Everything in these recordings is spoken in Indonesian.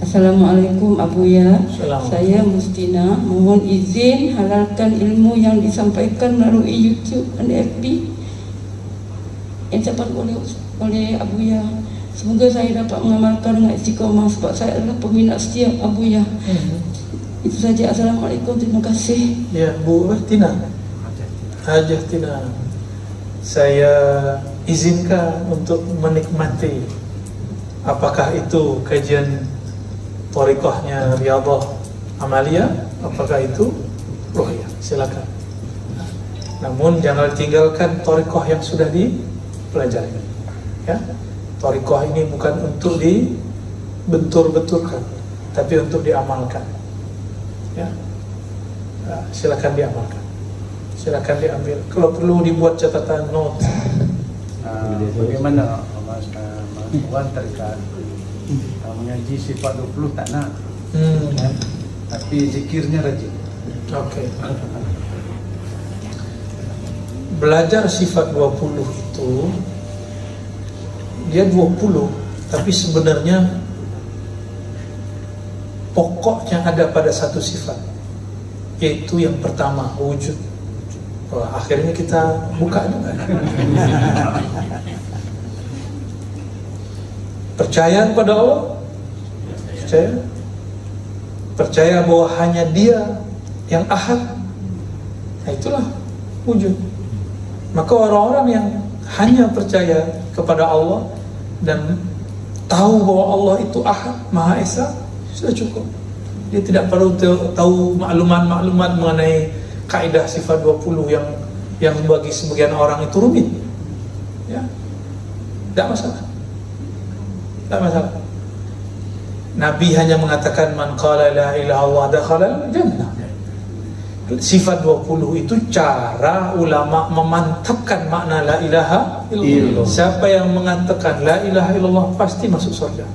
Assalamualaikum Abuya. Assalamualaikum. Saya Mustina, mohon izin halalkan ilmu yang disampaikan melalui YouTube dan FB yang dapat oleh Abuya. Semoga saya dapat mengamalkan dengan istiqomah sebab saya adalah peminat setia Abuya. Itu saja. Assalamualaikum, terima kasih. Ya, Bu Tina, Hajah Tina, saya izinkan untuk menikmati. Apakah itu kajian thariqahnya Riyadhah Amalia, apakah itu ruhiyah? Silakan. Namun jangan tinggalkan thariqah yang sudah dipelajari. Ya, thariqah ini bukan untuk dibentur-benturkan, tapi untuk diamalkan. Ya, silakan diamalkan. Silakan diambil. Kalau perlu dibuat catatan note. Bagaimana Mas Wan terikat mengaji sifat 20 tak nak, tapi zikirnya rajin. Oke. Belajar sifat 20 itu dia 20, tapi sebenarnya pokoknya ada pada satu sifat, yaitu yang pertama, wujud. Wah, akhirnya kita buka juga. Percaya kepada Allah, percaya bahwa hanya Dia yang ahad. Nah, itulah wujud. Maka orang-orang yang hanya percaya kepada Allah dan tahu bahwa Allah itu ahad, Maha Esa, sudah cukup. Dia tidak perlu tahu maklumat-maklumat mengenai kaidah sifat 20 yang bagi sebagian orang itu rumit. Ya, tidak masalah. Tidak masalah. Nabi hanya mengatakan man qala la ilaha illallah dakhala jannah. Sifat 20 itu cara ulama memantapkan makna la ilaha illallah. Siapa yang mengatakan la ilaha illallah pasti masuk surga.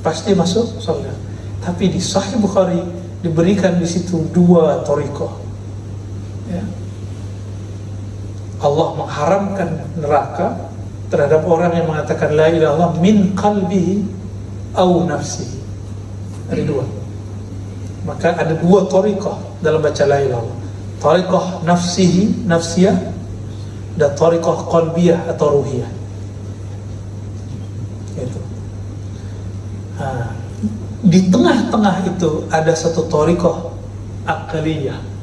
Pasti masuk surga. Tapi di Sahih Bukhari diberikan di situ dua thariqah. Ya. Allah mengharamkan neraka terhadap orang yang mengatakan la ilaha illallah min qalbihi au nafsihi. Ada dua. Maka ada dua thariqah dalam baca la ilaha illallah. Thariqah nafsihi, nafsiyah, dan thariqah qalbiyah atau ruhiyah. Itu. Di tengah-tengah itu ada satu thariqah aqliyah.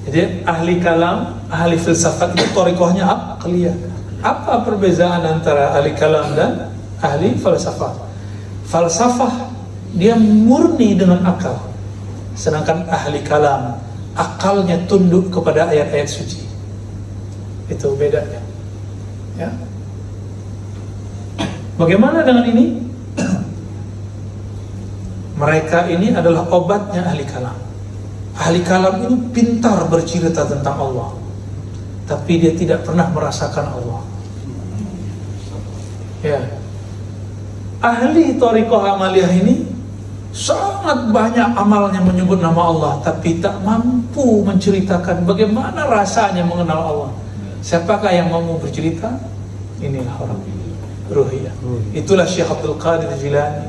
Jadi ahli kalam, ahli filsafat itu thariqahnya aqliyah. Apa perbezaan antara ahli kalam dan ahli falsafah? Falsafah dia murni dengan akal, sedangkan ahli kalam akalnya tunduk kepada ayat-ayat suci. Itu bedanya. Ya. Bagaimana dengan ini? Mereka ini adalah obatnya ahli kalam. Ahli kalam ini pintar bercerita tentang Allah, tapi dia tidak pernah merasakan Allah. Ya. Ahli thariqah amaliyah ini sangat banyak amalnya menyebut nama Allah, tapi tak mampu menceritakan bagaimana rasanya mengenal Allah. Siapakah yang mau bercerita? Inilah orang ruhiyah. Itulah Syekh Abdul Qadir Jilani,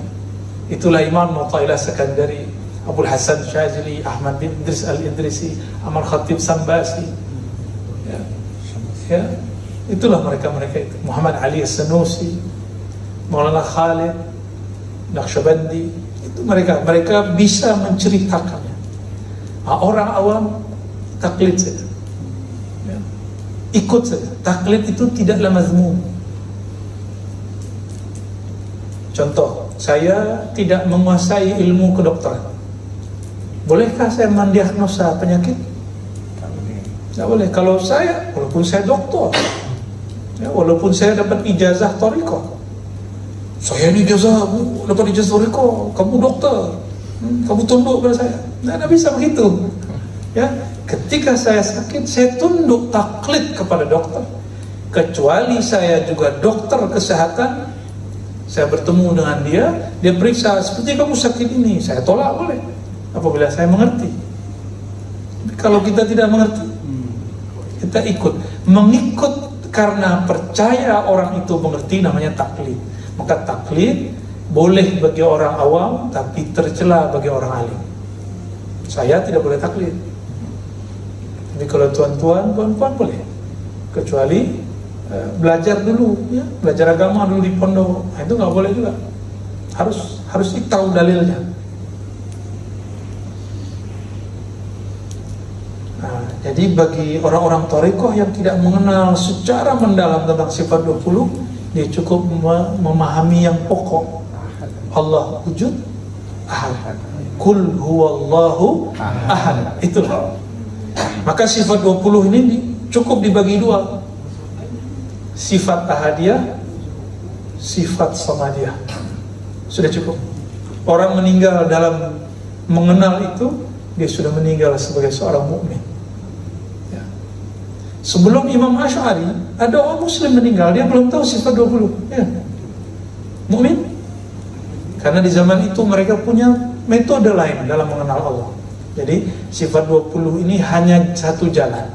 itulah Imam Mu'ta'ilah Sakandari, Abul Hasan Syazili, Ahmad bin Idris Al-Idrisi, Amar Khatib Sambasi. Ya. Ya. Itulah mereka-mereka itu. Muhammad Ali As-Sanusi, Maulana Khalid Naqsyabandi. Itu mereka bisa menceritakannya. Orang awam taklid saja. Ya. Ikut saja. Taklid itu tidaklah mazmum. Contoh, saya tidak menguasai ilmu kedokteran. Bolehkah saya mendiagnosa penyakit? Tidak boleh. Kalau saya, walaupun saya doktor, ya, walaupun saya dapat ijazah thariqah, saya ini ijazah, dapat ijazah thariqah, kamu dokter, kamu tunduk pada saya. Tidak bisa begitu. Ya, ketika saya sakit, saya tunduk taklid kepada dokter. Kecuali saya juga dokter kesehatan, saya bertemu dengan dia periksa, seperti kamu sakit ini, saya tolak boleh. Apabila saya mengerti. Kalau kita tidak mengerti, kita mengikut karena percaya orang itu mengerti namanya taklid. Maka taklid boleh bagi orang awam, tapi tercela bagi orang alim. Saya tidak boleh taklid. Tapi kalau tuan-tuan, puan-puan boleh. Kecuali belajar dulu, ya, belajar agama dulu di pondok. Nah, itu nggak boleh juga. Harus tahu dalilnya. Nah, jadi bagi orang-orang thariqah yang tidak mengenal secara mendalam tentang sifat 20, dia cukup memahami yang pokok. Allah wujud ahad. Kul huwallahu ahad. Itulah. Maka sifat 20 ini cukup dibagi dua. Sifat ahadiyah, sifat samadiyah. Sudah cukup. Orang meninggal dalam mengenal itu, dia sudah meninggal sebagai seorang mukmin. Ya. Sebelum Imam Asy'ari, ada orang muslim meninggal, dia belum tahu sifat 20. Ya. Mukmin. Karena di zaman itu mereka punya metode lain dalam mengenal Allah. Jadi sifat 20 ini hanya satu jalan,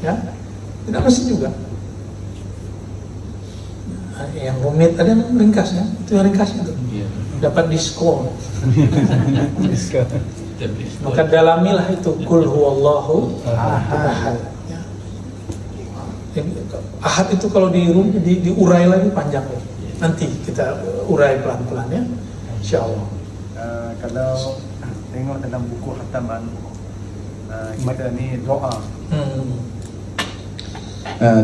ya, tidak mesti juga. Nah, yang rumit ada yang ringkas, ya, itu yang ringkas itu. Dapat diskon. Maka dalamilah itu kul huwallahu ahad. Ya. Ahad itu kalau diurai lagi panjang lagi. Nanti kita urai pelan-pelan, ya, insyaallah. Kalau tengok dalam buku khataman, kita ni doa.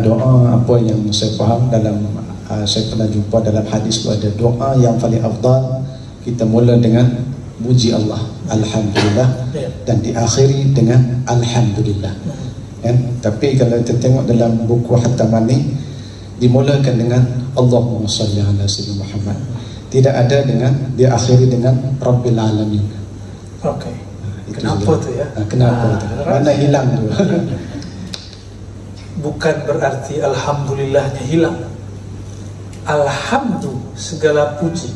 Doa apa yang saya faham dalam saya pernah jumpa dalam hadis itu ada doa yang paling afdal, kita mula dengan puji Allah, alhamdulillah, dan diakhiri dengan alhamdulillah. Tapi kalau kita tengok dalam buku khataman ni dimulakan dengan Allahumma salli ala sayyidina Muhammad. Tidak ada dengan diakhiri dengan Rabbil Alamin. Oke. Kenapa tu ya? Kenapa tu? Mana hilang tu? Bukan berarti alhamdulillahnya hilang. Alhamdu segala puji.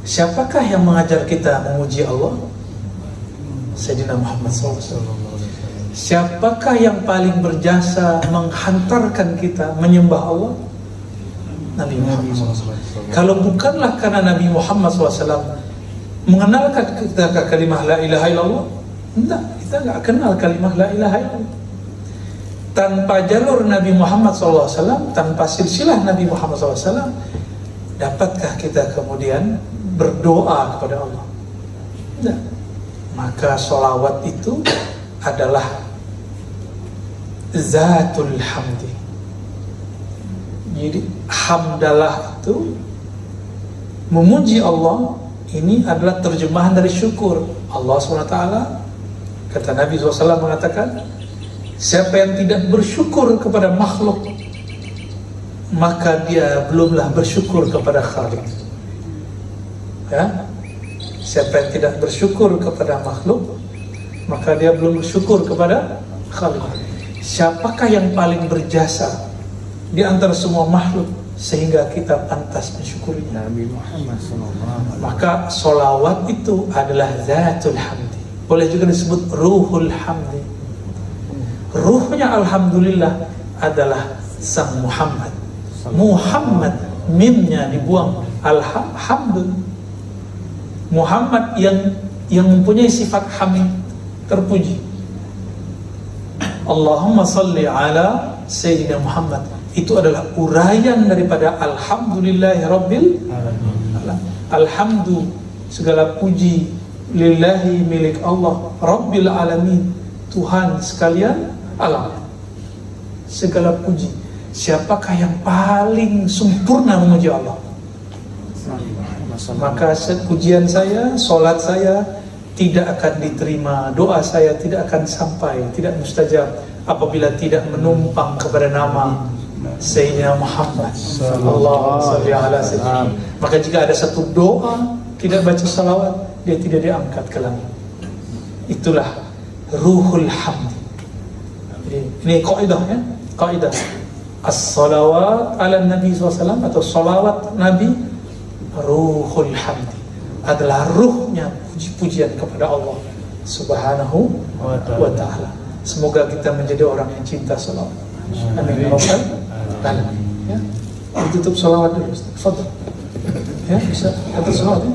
Siapakah yang mengajar kita memuji Allah? Sayyidina Muhammad SAW. Siapakah yang paling berjasa menghantarkan kita menyembah Allah? Nabi Muhammad SAW. Kalau bukanlah karena Nabi Muhammad SAW mengenalkan kita kalimah la ilaha illallah, enggak, kita enggak kenal kalimah la ilaha illallah. Tanpa jalur Nabi Muhammad SAW, tanpa silsilah Nabi Muhammad SAW, dapatkah kita kemudian berdoa kepada Allah? Enggak. Maka sholawat itu adalah zatul hamdi. Jadi hamdalah itu memuji Allah, ini adalah terjemahan dari syukur. Allah SWT, kata Nabi SAW mengatakan, siapa yang tidak bersyukur kepada makhluk, maka dia belumlah bersyukur kepada Khalik. Ya? Siapa yang tidak bersyukur kepada makhluk, maka dia belum bersyukur kepada Khalik. Siapakah yang paling berjasa di antara semua makhluk sehingga kita pantas mensyukurinya? Nabi Muhammad SAW. Maka solawat itu adalah zatul hamdi. Boleh juga disebut ruhul hamdi. Ruhnya alhamdulillah adalah sang Muhammad. Muhammad, mimnya dibuang, alhamdulillah. Muhammad yang mempunyai sifat hamid, terpuji. Allahumma salli ala Sayyidina Muhammad. Itu adalah uraian daripada alhamdulillahi rabbil alamin. Alhamdu, segala puji, lillahi, milik Allah, rabbil alamin, Tuhan sekalian alam. Segala puji. Siapakah yang paling sempurna memuji Allah? Maka pujian saya, solat saya tidak akan diterima, doa saya tidak akan sampai, tidak mustajab apabila tidak menumpang kepada nama Sayyidina Muhammad sallallahu alaihi wasallam. Maka jika ada satu doa tidak baca salawat, dia tidak diangkat ke langit. Itulah ruhul hamdi. Ini kaidah, ya, kaidah. As-salawat ala Nabi SAW atau salawat Nabi, ruhul hamdi, adalah ruhnya puji-pujian kepada Allah Subhanahu wa ta'ala. Semoga kita menjadi orang yang cinta salawat. Amin. alamin. Ya. Tutup salawat dulu. Ustaz. Fadhil. Ya, bisa atas salawat ya.